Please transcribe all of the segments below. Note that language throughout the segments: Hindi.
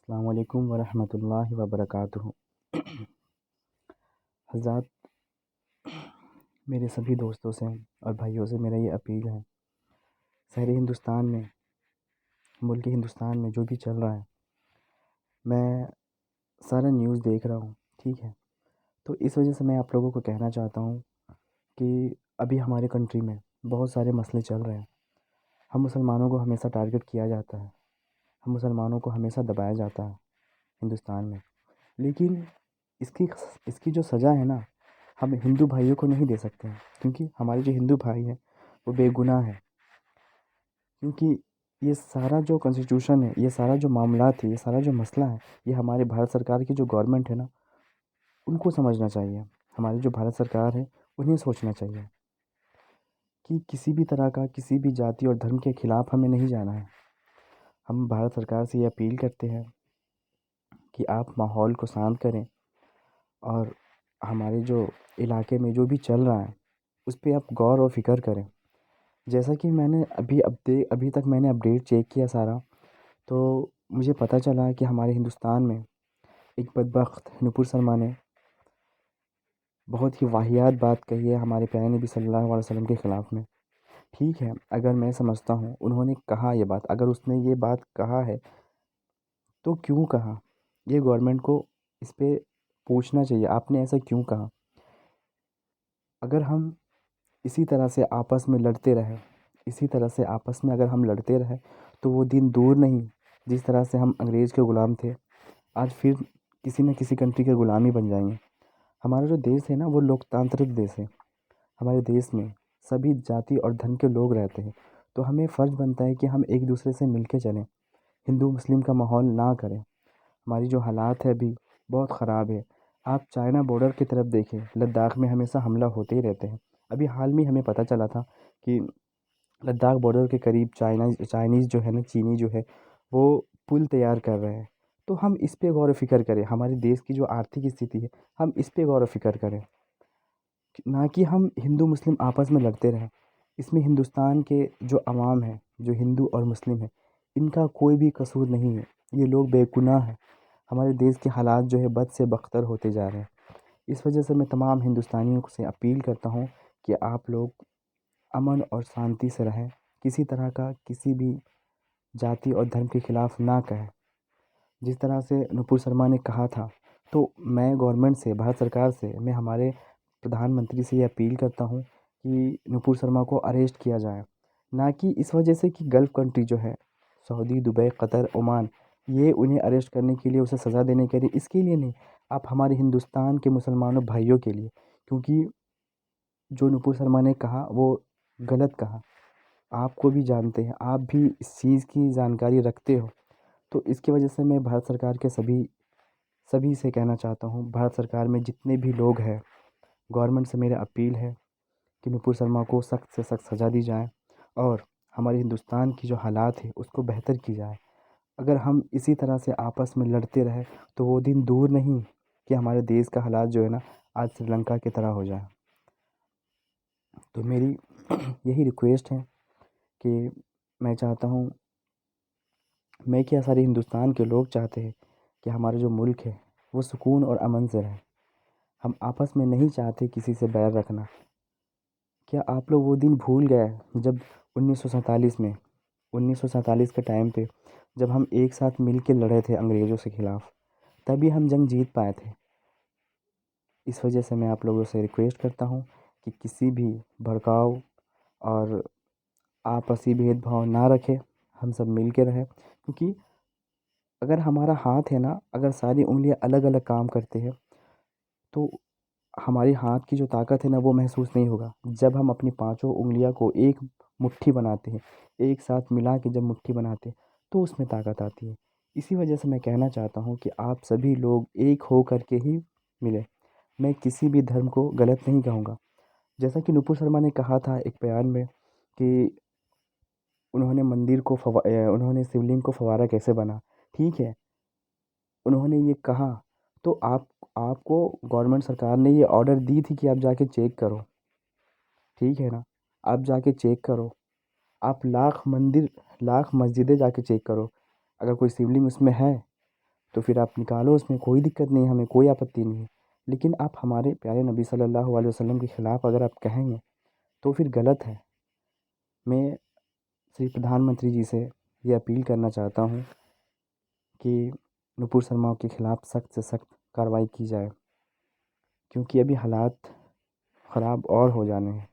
अस्सलाम वालेकुम वरहमतुल्लाहि वबरकातुहू। हज़रात, मेरे सभी दोस्तों से और भाइयों से मेरा ये अपील है, शहरी हिंदुस्तान में, मुल्क हिंदुस्तान में जो भी चल रहा है, मैं सारा न्यूज़ देख रहा हूँ, ठीक है। तो इस वजह से मैं आप लोगों को कहना चाहता हूँ कि अभी हमारे कंट्री में बहुत सारे मसले चल रहे हैं। हम मुसलमानों को हमेशा टारगेट किया जाता है, हम मुसलमानों को हमेशा दबाया जाता है हिंदुस्तान में। लेकिन इसकी इसकी जो सज़ा है ना, हम हिंदू भाइयों को नहीं दे सकते हैं, क्योंकि हमारे जो हिंदू भाई हैं वो बेगुनाह हैं। क्योंकि ये सारा जो कॉन्स्टिट्यूशन है, ये सारा जो मामलात है, ये सारा जो मसला है, ये हमारे भारत सरकार की जो गवर्नमेंट है ना, उनको समझना चाहिए। हमारी जो भारत सरकार है, उन्हें सोचना चाहिए कि किसी भी तरह का, किसी भी जाति और धर्म के खिलाफ हमें नहीं जाना है। हम भारत सरकार से ये अपील करते हैं कि आप माहौल को शांत करें और हमारे जो इलाके में जो भी चल रहा है, उस पे आप गौर और फ़िक्र करें। जैसा कि मैंने अभी तक मैंने अपडेट चेक किया सारा, तो मुझे पता चला कि हमारे हिंदुस्तान में एक बदबख्त नुपुर शर्मा ने बहुत ही वाहियात बात कही है हमारे प्यारे नबी सल्लल्लाहु अलैहि वसल्लम के ख़िलाफ़ में। ठीक है, अगर मैं समझता हूँ उन्होंने कहा ये बात, अगर उसने ये बात कहा है, तो क्यों कहा? ये गवर्नमेंट को इस पे पूछना चाहिए, आपने ऐसा क्यों कहा? अगर हम इसी तरह से आपस में लड़ते रहें, इसी तरह से आपस में अगर हम लड़ते रहें, तो वो दिन दूर नहीं, जिस तरह से हम अंग्रेज़ के ग़ुलाम थे, आज फिर किसी न किसी कंट्री के ग़ुलाम ही बन जाएंगे। हमारा जो देश है ना, वो लोकतांत्रिक देश है। हमारे देश में सभी जाति और धर्म के लोग रहते हैं, तो हमें फ़र्ज़ बनता है कि हम एक दूसरे से मिल के चलें, हिंदू मुस्लिम का माहौल ना करें। हमारी जो हालात है अभी बहुत ख़राब है। आप चाइना बॉर्डर की तरफ देखें, लद्दाख में हमेशा हमला होते ही रहते हैं। अभी हाल में हमें पता चला था कि लद्दाख बॉर्डर के करीब चाइनीज़ जो है ना, चीनी जो है, वो पुल तैयार कर रहे हैं। तो हम इस पे गौर फ़िक्र करें, हमारे देश की जो आर्थिक स्थिति है, हम इस पे गौर फ़िक्र करें, ना कि हम हिंदू मुस्लिम आपस में लड़ते रहें। इसमें हिंदुस्तान के जो अवाम है, जो हिंदू और मुस्लिम है, इनका कोई भी कसूर नहीं है। ये लोग बेगुनाह हैं। हमारे देश के हालात जो है बद से बदतर होते जा रहे हैं। इस वजह से मैं तमाम हिंदुस्तानियों से अपील करता हूँ कि आप लोग अमन और शांति से रहें, किसी तरह का किसी भी जाति और धर्म के खिलाफ ना कहें। जिस तरह से नुपुर शर्मा ने कहा था, तो मैं गवर्नमेंट से, भारत सरकार से, मैं हमारे प्रधानमंत्री से ये अपील करता हूँ कि नुपुर शर्मा को अरेस्ट किया जाए। ना कि इस वजह से कि गल्फ़ कंट्री जो है, सऊदी, दुबई, कतर, ओमान, ये उन्हें अरेस्ट करने के लिए, उसे सज़ा देने के लिए, इसके लिए नहीं, आप हमारे हिंदुस्तान के मुसलमानों भाइयों के लिए। क्योंकि जो नुपुर शर्मा ने कहा वो गलत कहा। आपको भी जानते हैं, आप भी इस चीज़ की जानकारी रखते हो। तो इसकी वजह से मैं भारत सरकार के सभी सभी से कहना चाहता हूँ, भारत सरकार में जितने भी लोग हैं, गवर्नमेंट से मेरा अपील है कि नुपुर शर्मा को सख्त से सख्त सज़ा दी जाए और हमारे हिंदुस्तान की जो हालात है उसको बेहतर की जाए। अगर हम इसी तरह से आपस में लड़ते रहे, तो वो दिन दूर नहीं कि हमारे देश का हालात जो है ना, आज श्रीलंका की तरह हो जाए। तो मेरी यही रिक्वेस्ट है कि मैं चाहता हूँ, मैं क्या, सारे हिंदुस्तान के लोग चाहते हैं कि हमारा जो मुल्क है वो सुकून और अमन से रहे। हम आपस में नहीं चाहते किसी से बैर रखना। क्या आप लोग वो दिन भूल गए जब 1947 में, 1947 के टाइम पे, जब हम एक साथ मिल के लड़े थे अंग्रेज़ों के ख़िलाफ़, तभी हम जंग जीत पाए थे। इस वजह से मैं आप लोगों से रिक्वेस्ट करता हूँ कि किसी भी भड़काऊ और आपसी भेदभाव ना रखें, हम सब मिल के रहें। क्योंकि अगर हमारा हाथ है ना, अगर सारी उँगलियाँ अलग-अलग काम करते हैं, तो हमारे हाथ की जो ताकत है ना, वो महसूस नहीं होगा। जब हम अपनी पाँचों उँगलियों को एक मुट्ठी बनाते हैं, एक साथ मिला के जब मुट्ठी बनाते हैं, तो उसमें ताकत आती है। इसी वजह से मैं कहना चाहता हूँ कि आप सभी लोग एक हो कर के ही मिलें। मैं किसी भी धर्म को गलत नहीं कहूँगा। जैसा कि नुपुर शर्मा ने कहा था एक बयान में कि उन्होंने शिवलिंग को फव्वारा कैसे बना। ठीक है, उन्होंने ये कहा, तो आपको गवर्नमेंट सरकार ने ये ऑर्डर दी थी कि आप जाके चेक करो, ठीक है ना? आप जाके चेक करो। आप लाख मस्जिदें जाके चेक करो। अगर कोई शिवलिंग उसमें है, तो फिर आप निकालो, उसमें कोई दिक्कत नहीं है, हमें कोई आपत्ति नहीं है। लेकिन आप हमारे प्यारे नबी सल्लल्लाहु अलैहि वसल्लम के ख़िलाफ़ अगर आप कहेंगे तो फिर गलत है। मैं श्री प्रधानमंत्री जी से ये अपील करना चाहता हूँ कि नुपुर शर्मा के ख़िलाफ़ सख्त से सख्त कार्रवाई की जाए, क्योंकि अभी हालात ख़राब और हो जाने हैं।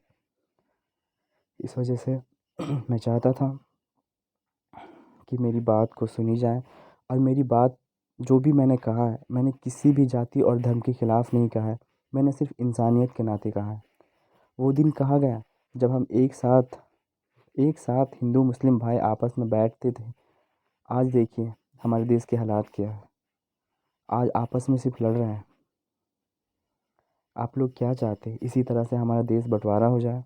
इस वजह से मैं चाहता था कि मेरी बात को सुनी जाए, और मेरी बात जो भी मैंने कहा है, मैंने किसी भी जाति और धर्म के ख़िलाफ़ नहीं कहा है, मैंने सिर्फ़ इंसानियत के नाते कहा है। वो दिन कहाँ गया जब हम एक साथ हिंदू मुस्लिम भाई आपस में बैठते थे। आज देखिए हमारे देश के हालात क्या है, आज आपस में सिर्फ लड़ रहे हैं। आप लोग क्या चाहते हैं, इसी तरह से हमारा देश बंटवारा हो जाए?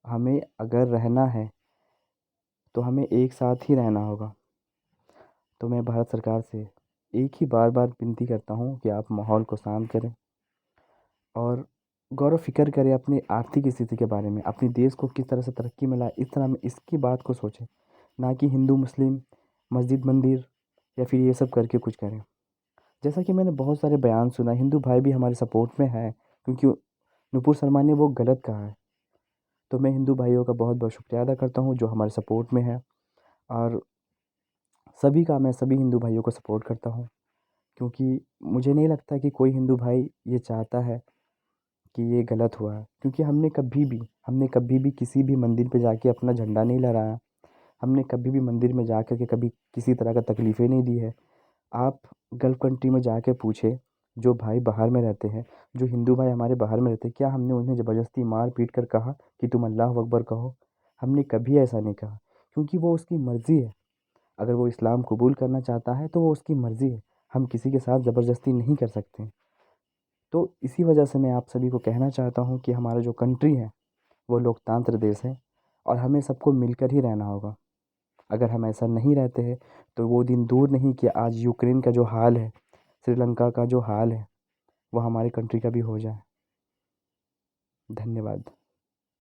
हमें अगर रहना है तो हमें एक साथ ही रहना होगा। तो मैं भारत सरकार से एक ही बार बार विनती करता हूँ कि आप माहौल को शांत करें और गौर व फ़िक्र करें अपनी आर्थिक स्थिति के बारे में, अपने देश को किस तरह से तरक्की में लाए, इस तरह में इसकी बात को सोचें, ना कि हिंदू मुस्लिम मस्जिद मंदिर या फिर ये सब करके कुछ करें। जैसा कि मैंने बहुत सारे बयान सुना, हिंदू भाई भी हमारे सपोर्ट में है, क्योंकि नुपुर शर्मा ने वो गलत कहा है। तो मैं हिंदू भाइयों का बहुत बहुत शुक्रिया अदा करता हूँ जो हमारे सपोर्ट में है, और मैं सभी हिंदू भाइयों को सपोर्ट करता हूँ, क्योंकि मुझे नहीं लगता कि कोई हिंदू भाई ये चाहता है कि ये गलत हुआ है, क्योंकि हमने कभी भी किसी भी मंदिर पे जाके अपना झंडा नहीं लहराया। हमने कभी भी मंदिर में जा कर के कभी किसी तरह का तकलीफ़ें नहीं दी है। आप गल्फ़ कंट्री में जाके पूछे, जो भाई बाहर में रहते हैं, जो हिंदू भाई हमारे बाहर में रहते हैं, क्या हमने उन्हें ज़बरदस्ती मार पीट कर कहा कि तुम अल्लाह अकबर कहो? हमने कभी ऐसा नहीं कहा, क्योंकि वो उसकी मर्ज़ी है। अगर वो इस्लाम कबूल करना चाहता है तो वो उसकी मर्ज़ी है, हम किसी के साथ ज़बरदस्ती नहीं कर सकते। तो इसी वजह से मैं आप सभी को कहना चाहता हूँ कि हमारा जो कंट्री है वो लोकतंत्र देश है, और हमें सबको मिलकर ही रहना होगा। अगर हम ऐसा नहीं रहते हैं तो वो दिन दूर नहीं कि आज यूक्रेन का जो हाल है, श्रीलंका का जो हाल है, वो हमारी कंट्री का भी हो जाए। धन्यवाद।